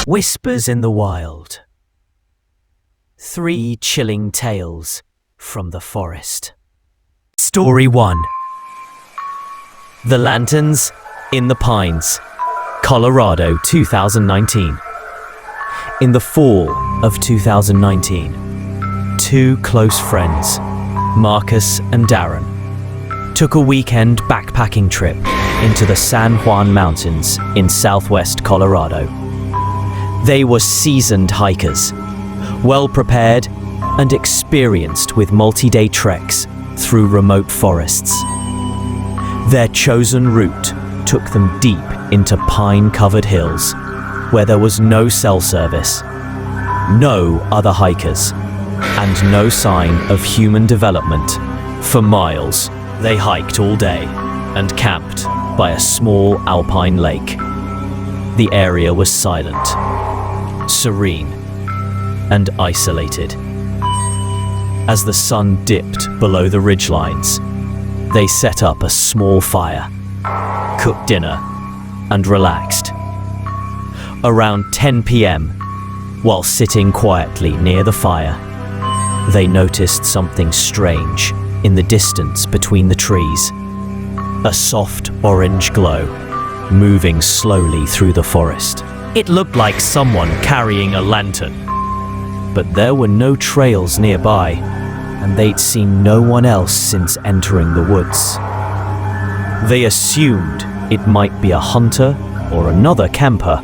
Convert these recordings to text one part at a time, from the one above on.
Whispers in the Wild. 3 chilling tales from the forest. Story 1. The Lanterns in the Pines, Colorado, 2019. In the fall of 2019, 2 close friends, Marcus and Darren, took a weekend backpacking trip into the San Juan Mountains in southwest Colorado. They were seasoned hikers, well prepared and experienced with multi-day treks through remote forests. Their chosen route took them deep into pine-covered hills where there was no cell service, no other hikers, and no sign of human development. For miles, they hiked all day and camped by a small alpine lake. The area was silent, serene, and isolated. As the sun dipped below the ridgelines, they set up a small fire, cooked dinner, and relaxed. Around 10 p.m., while sitting quietly near the fire, they noticed something strange in the distance between the trees. A soft orange glow, moving slowly through the forest. It looked like someone carrying a lantern, but there were no trails nearby, and they'd seen no one else since entering the woods. They assumed it might be a hunter or another camper,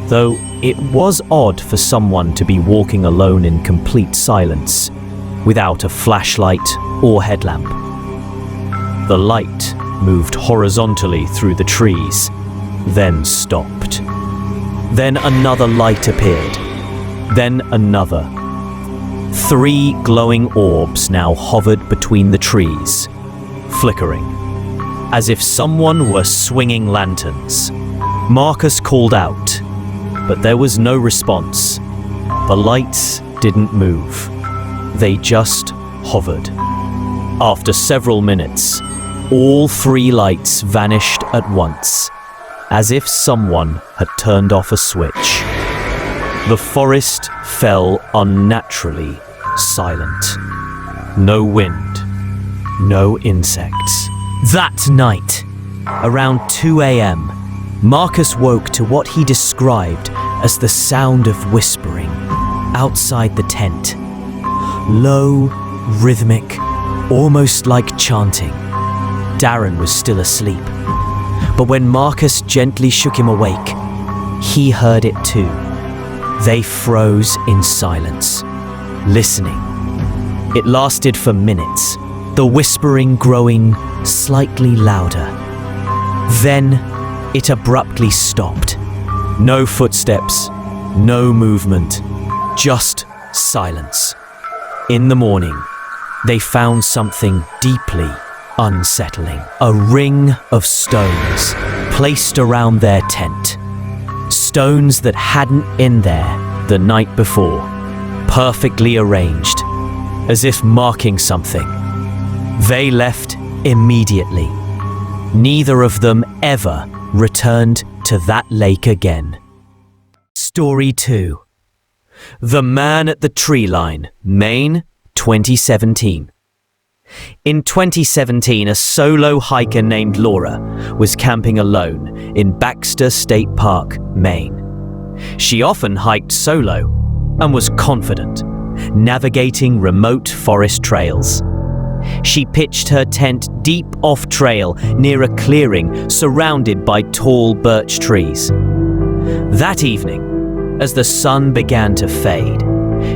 though it was odd for someone to be walking alone in complete silence, without a flashlight or headlamp. The light moved horizontally through the trees, then stopped. Then another light appeared, then another. 3 glowing orbs now hovered between the trees, flickering, as if someone were swinging lanterns. Marcus called out, but there was no response. The lights didn't move. They just hovered. After several minutes, all 3 lights vanished at once, as if someone had turned off a switch. The forest fell unnaturally silent. No wind, no insects. That night, around 2 a.m., Marcus woke to what he described as the sound of whispering outside the tent. Low, rhythmic, almost like chanting. Darren was still asleep, but when Marcus gently shook him awake, he heard it too. They froze in silence, listening. It lasted for minutes, the whispering growing slightly louder. Then it abruptly stopped. No footsteps, no movement, just silence. In the morning, they found something deeply unsettling. A ring of stones placed around their tent. Stones that hadn't been there the night before, perfectly arranged, as if marking something. They left immediately. Neither of them ever returned to that lake again. Story 2. The Man at the Tree Line, Maine, 2017. In 2017, a solo hiker named Laura was camping alone in Baxter State Park, Maine. She often hiked solo and was confident, navigating remote forest trails. She pitched her tent deep off-trail near a clearing surrounded by tall birch trees. That evening, as the sun began to fade,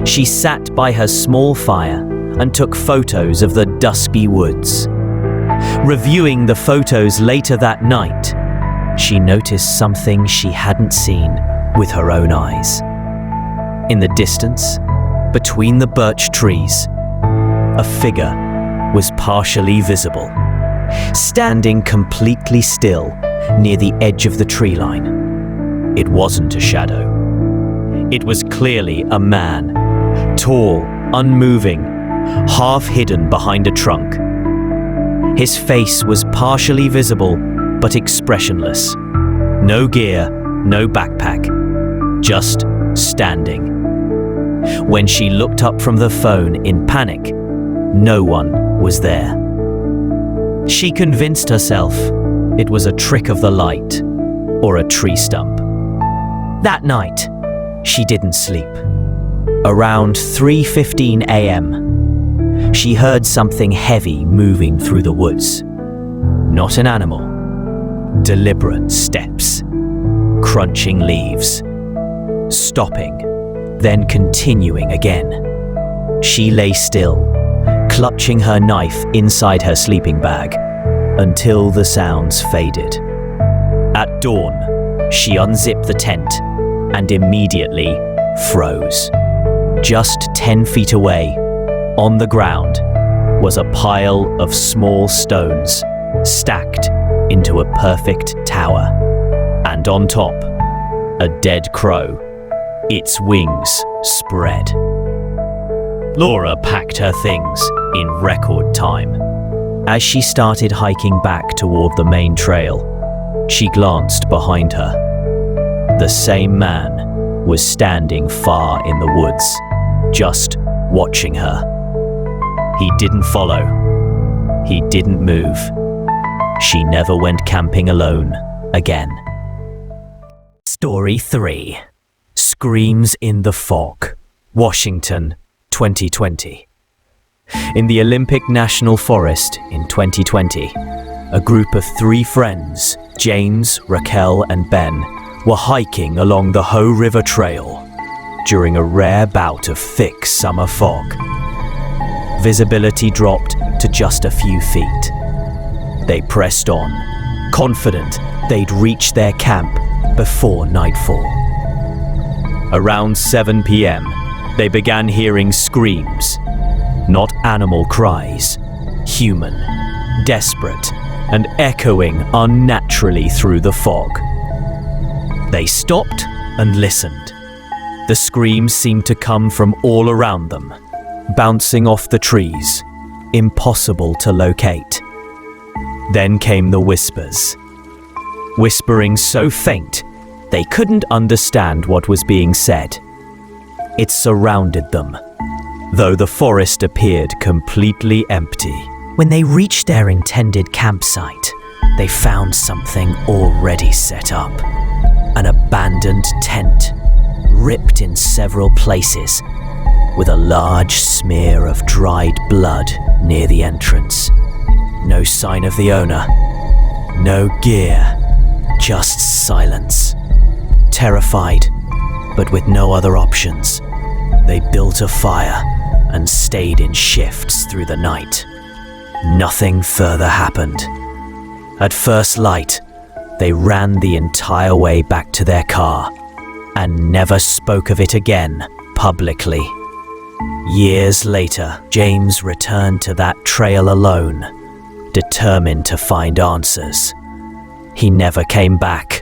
she sat by her small fire and took photos of the dusky woods. Reviewing the photos later that night, she noticed something she hadn't seen with her own eyes. In the distance, between the birch trees, a figure was partially visible, standing completely still near the edge of the tree line. It wasn't a shadow. It was clearly a man, tall, unmoving, half hidden behind a trunk. His face was partially visible, but expressionless. No gear, no backpack, just standing. When she looked up from the phone in panic, no one was there. She convinced herself it was a trick of the light or a tree stump. That night, she didn't sleep. Around 3:15 a.m., she heard something heavy moving through the woods. Not an animal. Deliberate steps. Crunching leaves. Stopping, then continuing again. She lay still, clutching her knife inside her sleeping bag, until the sounds faded. At dawn, she unzipped the tent and immediately froze. Just 10 feet away, on the ground, was a pile of small stones stacked into a perfect tower. And on top, a dead crow, its wings spread. Laura packed her things in record time. As she started hiking back toward the main trail, she glanced behind her. The same man was standing far in the woods, just watching her. He didn't follow. He didn't move. She never went camping alone again. Story 3. Screams in the Fog, Washington, 2020. In the Olympic National Forest in 2020, a group of 3 friends, James, Raquel, and Ben, were hiking along the Hoh River Trail during a rare bout of thick summer fog. Visibility dropped to just a few feet. They pressed on, confident they'd reach their camp before nightfall. Around 7 p.m., they began hearing screams, not animal cries, human, desperate, and echoing unnaturally through the fog. They stopped and listened. The screams seemed to come from all around them, bouncing off the trees, impossible to locate. Then came the whispers. Whispering so faint, they couldn't understand what was being said. It surrounded them, though the forest appeared completely empty. When they reached their intended campsite, they found something already set up. An abandoned tent, ripped in several places, with a large smear of dried blood near the entrance. No sign of the owner. No gear. Just silence. Terrified, but with no other options, they built a fire and stayed in shifts through the night. Nothing further happened. At first light, they ran the entire way back to their car and never spoke of it again publicly. Years later, James returned to that trail alone, determined to find answers. He never came back.